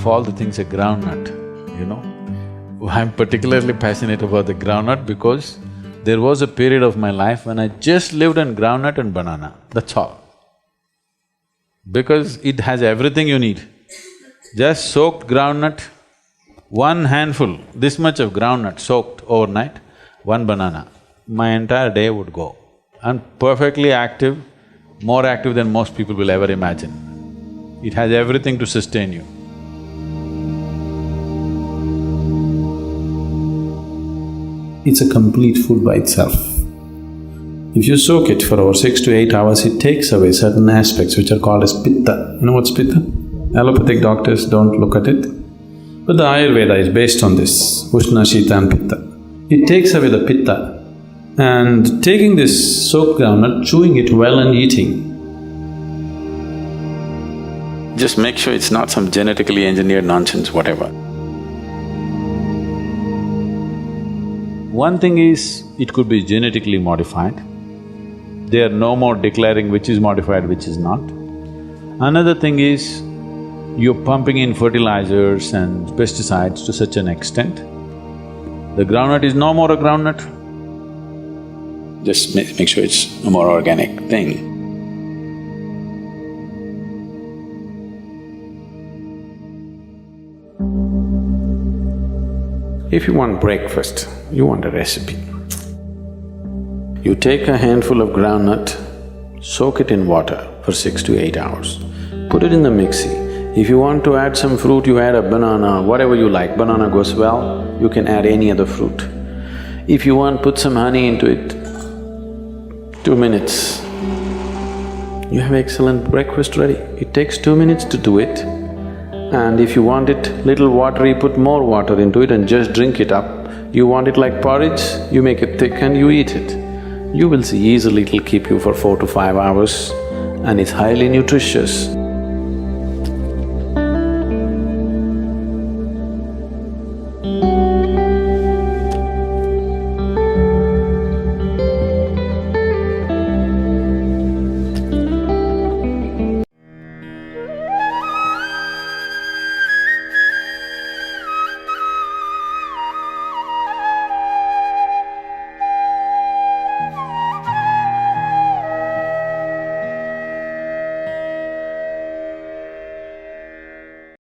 of all the things a groundnut, you know. I'm particularly passionate about the groundnut because there was a period of my life when I just lived on groundnut and banana, that's all. Because it has everything you need. Just soaked groundnut, one handful, this much of groundnut soaked overnight, one banana, my entire day would go. And perfectly active, more active than most people will ever imagine. It has everything to sustain you. It's a complete food by itself. If you soak it for over 6 to 8 hours, it takes away certain aspects which are called as pitta. You know what's pitta? Allopathic doctors don't look at it, but the Ayurveda is based on this, Ushna, Shita and Pitta. It takes away the pitta, and taking this soaked groundnut, chewing it well and eating. Just make sure it's not some genetically engineered nonsense, whatever. One thing is, it could be genetically modified. They are no more declaring which is modified, which is not. Another thing is, you're pumping in fertilizers and pesticides to such an extent, the groundnut is no more a groundnut. Just make sure it's a more organic thing. If you want breakfast, you want a recipe. You take a handful of groundnut, soak it in water for 6 to 8 hours, put it in the mixie. If you want to add some fruit, you add a banana, whatever you like. Banana goes well, you can add any other fruit. If you want, put some honey into it, 2 minutes. You have excellent breakfast ready. It takes 2 minutes to do it. And if you want it little watery, put more water into it and just drink it up. You want it like porridge, you make it thick and you eat it. You will see easily it'll keep you for 4 to 5 hours and it's highly nutritious.